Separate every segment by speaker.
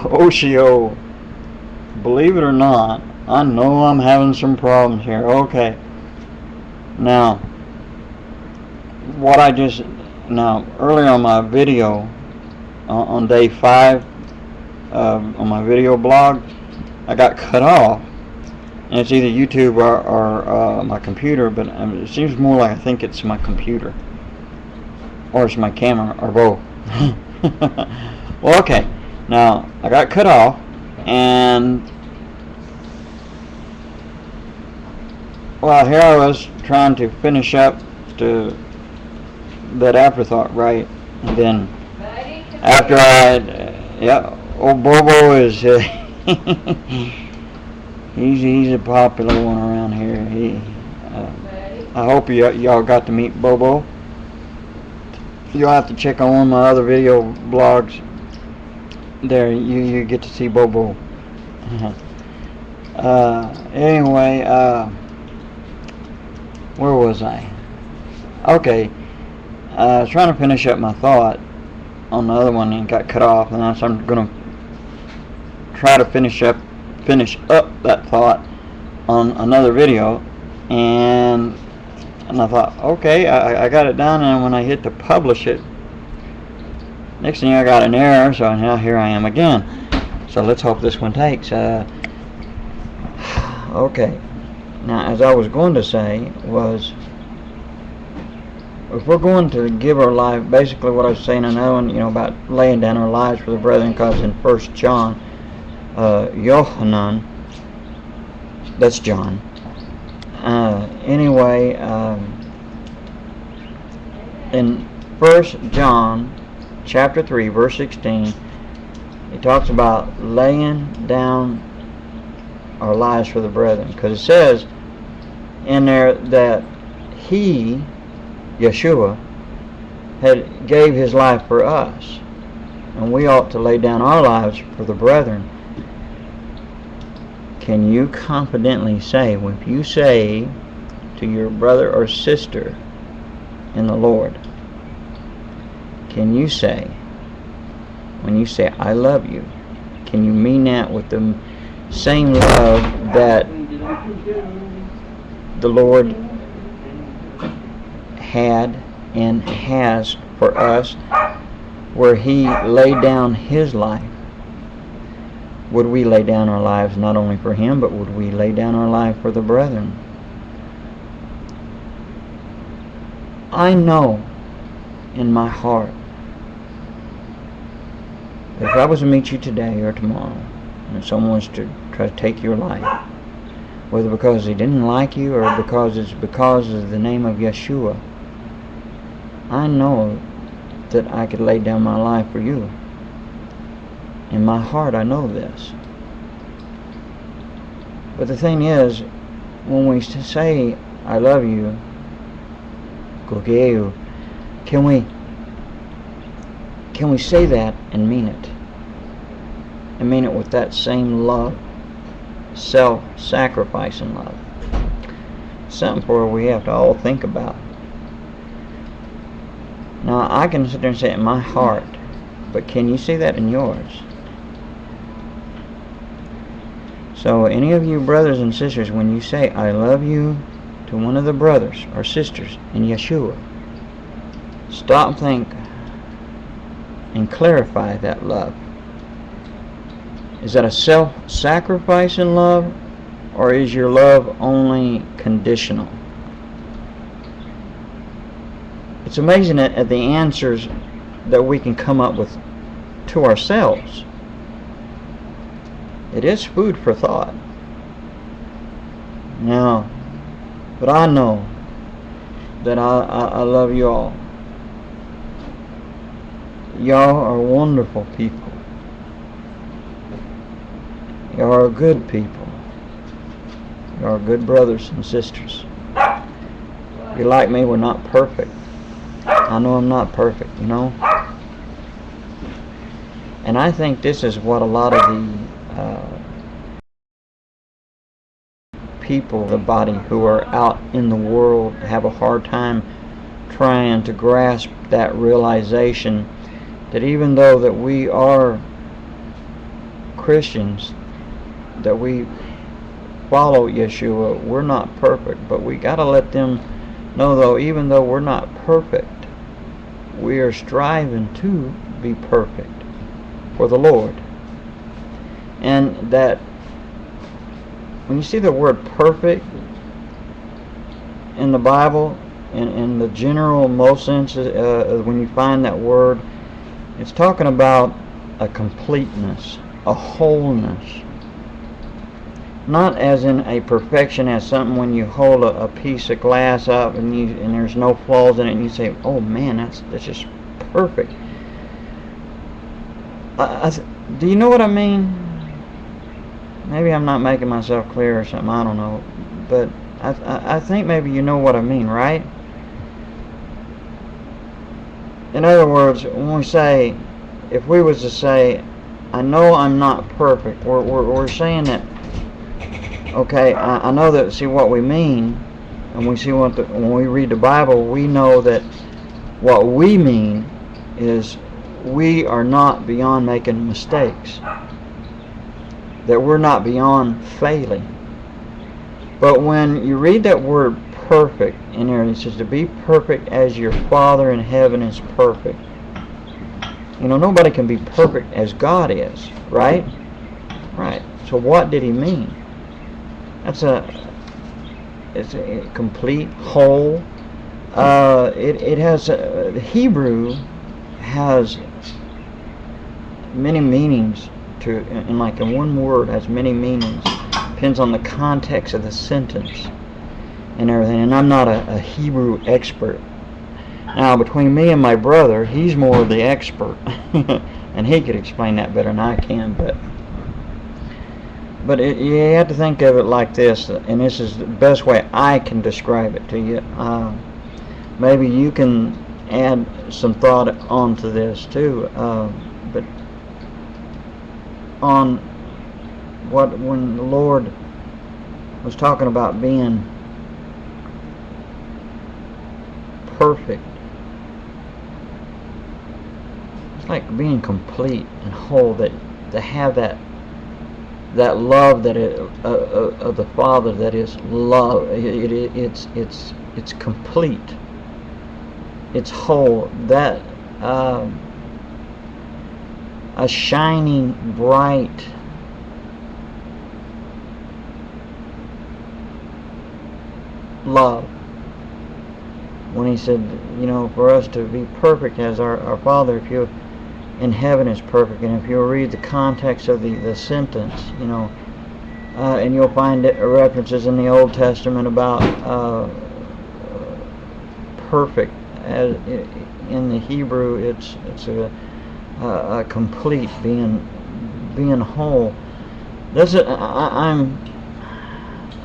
Speaker 1: Oshio, believe it or not, I know I'm having some problems here. Okay. Now, earlier on my video, on day 5, on my video blog, I got cut off. And it's either YouTube or my computer, but it seems more like I think it's my computer. Or it's my camera, or both. Well, okay. Now, I got cut off, and well, here I was trying to finish up to that afterthought, right? And then after old Bobo is he's a popular one around here. I hope y'all got to meet Bobo. You'll have to check on one of my other video blogs. There, you get to see Bobo. Anyway, where was I? Okay, I was trying to finish up my thought on the other one and got cut off, and so I'm gonna try to finish up that thought on another video, and I thought, okay, I got it done, and when I hit to publish it, next thing I got an error, so now here I am again. So let's hope this one takes. Okay, now as I was going to say was, if we're going to give our life, basically what I was saying in another one, about laying down our lives for the brethren, because in 1 John, Yohanan, that's John. Anyway, in 1 John chapter 3 verse 16, it talks about laying down our lives for the brethren, because it says in there that he, Yeshua, had gave his life for us, and we ought to lay down our lives for the brethren. Can you confidently say, if you say to your brother or sister in the Lord, can you say, when you say I love you, can you mean that with the same love that the Lord had and has for us, where he laid down his life? Would we lay down our lives not only for him, but would we lay down our life for the brethren? I know in my heart that if I was to meet you today or tomorrow, and if someone was to try to take your life, whether because they didn't like you or because it's because of the name of Yeshua, I know that I could lay down my life for you. In my heart, I know this. But the thing is, when we say I love you, Gogeu, can we say that and mean it? And mean it with that same love, self-sacrificing love. Something for we have to all think about. Now, I can sit there and say it in my heart, but can you say that in yours? So any of you brothers and sisters, when you say I love you to one of the brothers or sisters in Yeshua, stop, think, and clarify that love. Is that a self-sacrificing love, or is your love only conditional? It's amazing at the answers that we can come up with to ourselves. It is food for thought. Now, but I know that I love you all. Y'all are wonderful people. Y'all are good people. Y'all are good brothers and sisters. You're like me, we're not perfect. I know I'm not perfect, And I think this is what a lot of the people, the body who are out in the world, have a hard time trying to grasp that realization that even though that we are Christians, that we follow Yeshua, we're not perfect, but we got to let them know, though, even though we're not perfect, we are striving to be perfect for the Lord. And that when you see the word perfect in the Bible, in the general most senses, when you find that word, it's talking about a completeness, a wholeness. Not as in a perfection, as something when you hold a piece of glass up and there's no flaws in it, and you say, "Oh man, that's just perfect." Do you know what I mean? Maybe I'm not making myself clear or something. I don't know, but I think maybe you know what I mean, right? In other words, when we say, if we was to say, "I know I'm not perfect," we're saying that. Okay, I know that. See what we mean, and we see when we read the Bible, we know that what we mean is we are not beyond making mistakes, that we're not beyond failing. But when you read that word perfect in there, it says to be perfect as your Father in heaven is perfect. You know, nobody can be perfect as God is, right? Right. So what did he mean? It's a complete whole. It has the Hebrew has many meanings to, and like in one word has many meanings. Depends on the context of the sentence and everything. And I'm not a Hebrew expert. Now, between me and my brother, he's more the expert, and he could explain that better than I can. But you have to think of it like this, and this is the best way I can describe it to you. Maybe you can add some thought onto this too. But on when the Lord was talking about being perfect, it's like being complete and whole. That to have that love that of the Father, that is love. It's complete. It's whole. That a shining bright love. When he said, you know, for us to be perfect as our Father, if you in heaven is perfect. And if you read the context of the sentence, you know, and you'll find references in the Old Testament about perfect. As in the Hebrew, it's a complete, being whole.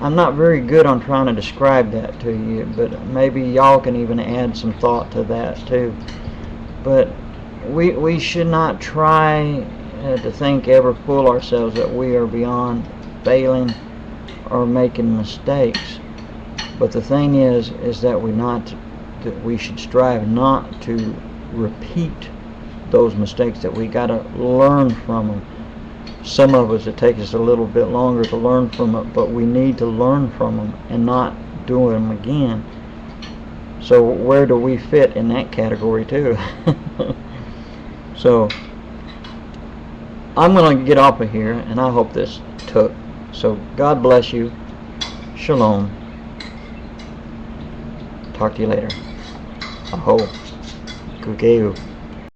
Speaker 1: I'm not very good on trying to describe that to you, but maybe y'all can even add some thought to that too. But we should not try to ever fool ourselves that we are beyond failing or making mistakes. But the thing is that we should strive not to repeat those mistakes, that we got to learn from them. Some of us, it takes us a little bit longer to learn from it, but we need to learn from them and not do them again. So where do we fit in that category too? So I'm going to get off of here, and I hope this took. So God bless you. Shalom. Talk to you later. Aho. Kukeu.